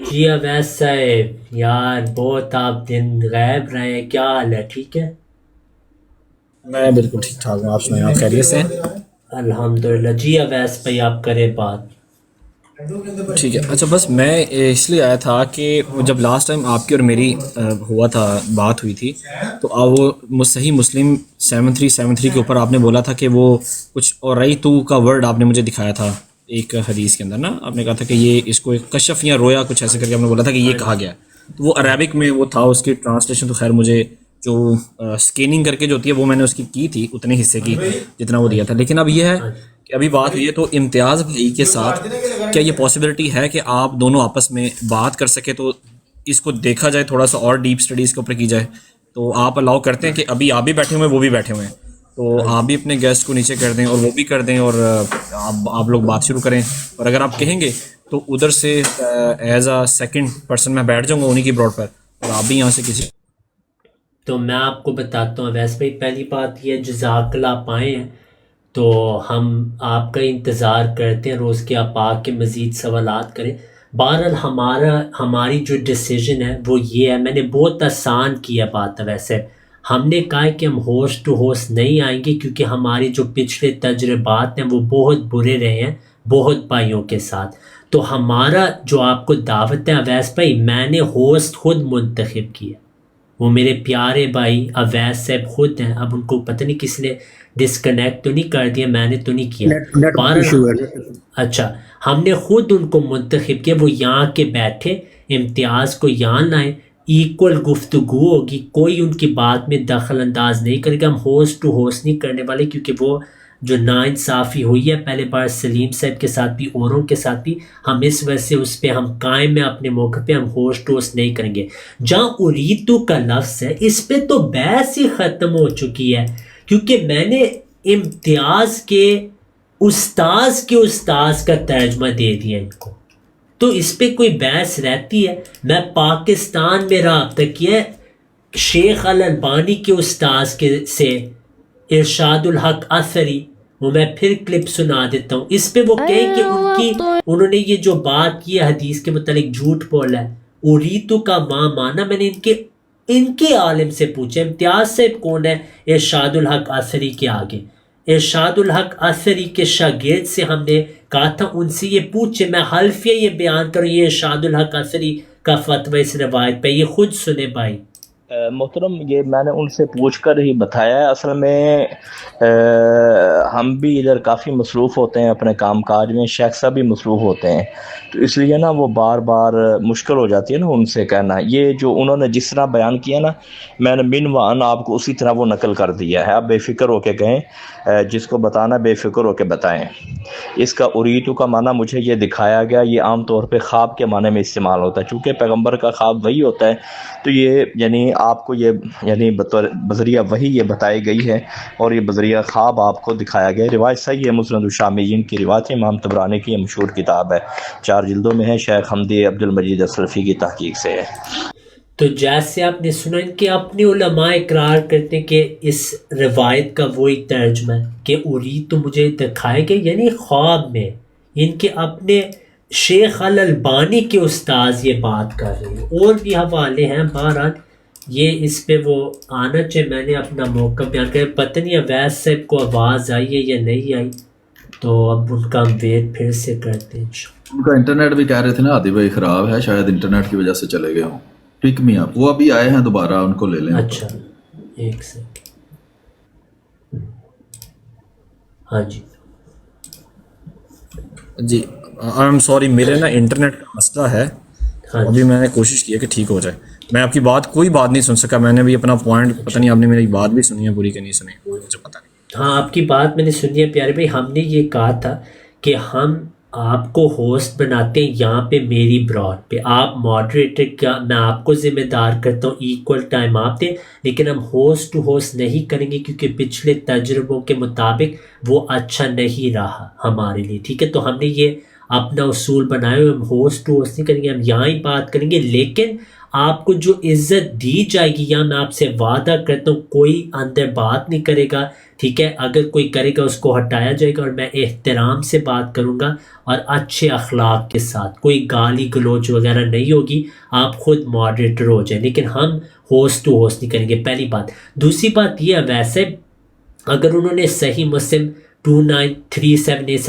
جی اویس صاحب، یار بہت آپ دن غائب رہے ہیں، کیا حال ہے؟ ٹھیک ہے؟ میں بالکل ٹھیک ٹھاک ہوں. آپ سنائیں، آپ خیریت سے ہیں؟ الحمدللہ. جی اویس بھائی آپ کرے بات. ٹھیک ہے. اچھا، بس میں اس لیے آیا تھا کہ جب لاسٹ ٹائم آپ کی اور میری ہوا تھا، بات ہوئی تھی، تو وہ صحیح مسلم 7373 کے اوپر آپ نے بولا تھا کہ وہ کچھ اور رئی تو کا ورڈ آپ نے مجھے دکھایا تھا ایک حدیث کے اندر نا. آپ نے کہا تھا کہ یہ اس کو ایک کشف یا رویا کچھ ایسے کر کے آپ نے بولا تھا کہ یہ ہاں کہا جی. گیا. تو وہ ہاں عربک میں وہ تھا، اس کی ٹرانسلیشن تو خیر مجھے جو اسکیننگ کر کے جو ہوتی ہے وہ میں نے اس کی تھی اتنے حصے کی جتنا وہ ہاں دیا جی. تھا. لیکن اب یہ ہے ہاں جی. کہ ابھی بات ہوئی ہے تو امتیاز بھائی کے ساتھ کیا یہ پاسبلٹی ہے کہ آپ دونوں آپس میں بات کر سکے تو اس کو دیکھا جائے، تھوڑا سا اور ڈیپ اسٹڈیز کے اوپر کی جائے؟ تو آپ الاؤ کرتے ہیں کہ ابھی آپ بھی بیٹھے ہوئے ہیں، وہ بھی بیٹھے ہوئے ہیں، تو ہاں جی. آپ بھی اپنے گیسٹ کو نیچے کر دیں اور وہ بھی کر دیں، اور آپ لوگ بات شروع کریں. اور اگر آپ کہیں گے تو ادھر سے ایز اے سیکنڈ پرسن میں بیٹھ جاؤں گا انہیں کی براڈ پر، اور آپ بھی یہاں سے کسی. تو میں آپ کو بتاتا ہوں اویس بھائی، پہلی بات یہ جزاک اللہ آپ آئے ہیں تو ہم آپ کا انتظار کرتے ہیں روز کے، آپ آ کے مزید سوالات کریں. بہرحال ہماری جو ڈیسیجن ہے وہ یہ ہے، میں نے بہت آسان کیا بات ہے ویسے. ہم نے کہا ہے کہ ہم ہوسٹ ٹو ہوسٹ نہیں آئیں گے کیونکہ ہماری جو پچھلے تجربات ہیں وہ بہت برے رہے ہیں بہت بھائیوں کے ساتھ. تو ہمارا جو آپ کو دعوت ہے اویس بھائی، میں نے ہوسٹ خود منتخب کیا. وہ میرے پیارے بھائی اویس صاحب خود ہیں. اب ان کو پتہ نہیں کس نے ڈسکنیکٹ تو نہیں کر دیا، میں نے تو نہیں کیا. نیٹ ورک بہرحال ایشو ہے، نیٹ ورک. اچھا، ہم نے خود ان کو منتخب کیا، وہ یہاں کے بیٹھے، امتیاز کو یہاں لائیں، ایکول گفتگو ہوگی، کوئی ان کی بات میں دخل انداز نہیں کرے گا. ہم ہوسٹ ٹو ہوسٹ نہیں کرنے والے کیونکہ وہ جو ناانصافی ہوئی ہے پہلے بار سلیم صاحب کے ساتھ بھی اوروں کے ساتھ بھی، ہم اس وجہ سے اس پہ ہم قائم ہیں اپنے موقع پہ، ہم ہوسٹ ہوسٹ نہیں کریں گے. جہاں اریتو کا لفظ ہے اس پہ تو بحث ہی ختم ہو چکی ہے کیونکہ میں نے امتیاز کے استاذ کا ترجمہ دے دیا ان کو، تو اس پہ کوئی بحث رہتی ہے؟ میں پاکستان میں رابطہ کیا ہے شیخ الالبانی کے استاذ کے سے، ارشاد الحق اثری، وہ میں پھر کلپ سنا دیتا ہوں. اس پہ وہ کہیں کہ انہوں نے یہ جو بات کی ہے حدیث کے متعلق جھوٹ بولا ہے. اریتو کا ماں مانا، میں نے ان کے عالم سے پوچھا امتیاز صاحب کون ہے ارشاد الحق اثری کے آگے. ارشاد الحق اثری کے شاگرد سے ہم نے کہا تھا ان سے یہ پوچھے، میں حلفیہ یہ بیان کروں یہ ارشاد الحق اثری کا فتویٰ اس روایت پہ، یہ خود سنے بھائی. محترم، یہ میں نے ان سے پوچھ کر ہی بتایا ہے. اصل میں ہم بھی ادھر کافی مصروف ہوتے ہیں اپنے کام کاج میں، شیخ صاحب بھی مصروف ہوتے ہیں، تو اس لیے نا وہ بار بار مشکل ہو جاتی ہے نا ان سے کہنا. یہ جو انہوں نے جس طرح بیان کیا نا، میں نے من وان آپ کو اسی طرح وہ نقل کر دیا ہے. آپ بے فکر ہو کے کہیں، جس کو بتانا بے فکر ہو کے بتائیں. اس کا اریتو کا معنی مجھے یہ دکھایا گیا، یہ عام طور پہ خواب کے معنی میں استعمال ہوتا ہے، چونکہ پیغمبر کا خواب وہی ہوتا ہے. تو یہ یعنی آپ کو یہ یعنی بذریعہ وہی یہ بتائی گئی ہے، اور یہ بذریعہ خواب آپ کو دکھایا گیا. روایت صحیح ہے، مسند الشامیین کی روایت ہے، امام طبرانی کی مشہور کتاب ہے، 4 جلدوں میں ہے، شیخ حمدی عبد المجید اصرفی کی تحقیق سے ہے. تو جیسے آپ نے سنا ان کے اپنے علماء اقرار کرتے ہیں کہ اس روایت کا وہی ترجمہ ہے کہ اری تو مجھے دکھائے گئے، یعنی خواب میں. ان کے اپنے شیخ الالبانی کے استاذ یہ بات کر رہے ہیں، اور بھی حوالے ہیں. بہرحال یہ اس پہ وہ آنا چاہیے. میں نے اپنا موقع بیان کیا، پتہ نہیں اویس صاحب کو آواز آئی ہے یا نہیں آئی، تو اب ان کا ہم ویٹ پھر سے کرتے ہیں انشاءاللہ. ان کا انٹرنیٹ بھی کہہ رہے تھے نا عادی بھائی خراب ہے، شاید انٹرنیٹ کی وجہ سے چلے گئے ہوں. پک می اپ، وہ ابھی آئے ہیں دوبارہ، ان کو لے لیں اوپر. اچھا ایک سیکنڈ. ہاں جی. جی آئی ایم سوری، میرے نا انٹرنیٹ کا مسئلہ ہے، ہاں تو ابھی جی. میں نے کوشش کی ہے کہ ٹھیک ہو جائے. میں آپ کی بات کوئی بات نہیں سن سکا، میں نے بھی اپنا پوائنٹ، پتہ اچھا. نہیں آپ نے میری بات بھی سنی ہے پوری کہ نہیں سنی، وہ مجھے پتہ نہیں. ہاں آپ کی بات میں نے سنی ہے پیارے بھائی. ہم نے یہ کہا تھا کہ ہم آپ کو ہوسٹ بناتے ہیں یہاں پہ میری براڈ پہ، آپ ماڈریٹر کا میں آپ کو ذمہ دار کرتا ہوں، ایکول ٹائم آپ دیں، لیکن ہم ہوسٹ ٹو ہوسٹ نہیں کریں گے کیونکہ پچھلے تجربوں کے مطابق وہ اچھا نہیں رہا ہمارے لیے. ٹھیک ہے، تو ہم نے یہ اپنا اصول بنائے ہوئے، ہم ہوسٹ ٹو ہوسٹ نہیں کریں گے، ہم یہاں ہی بات کریں گے. لیکن آپ کو جو عزت دی جائے گی، یا میں آپ سے وعدہ کرتا ہوں کوئی اندر بات نہیں کرے گا. ٹھیک ہے. اگر کوئی کرے گا اس کو ہٹایا جائے گا, اور میں احترام سے بات کروں گا اور اچھے اخلاق کے ساتھ, کوئی گالی گلوچ وغیرہ نہیں ہوگی. آپ خود ماڈریٹر ہو جائیں, لیکن ہم ہوسٹ ٹو ہوسٹ نہیں کریں گے, پہلی بات. دوسری بات یہ ہے, ویسے اگر انہوں نے صحیح مسلم 293787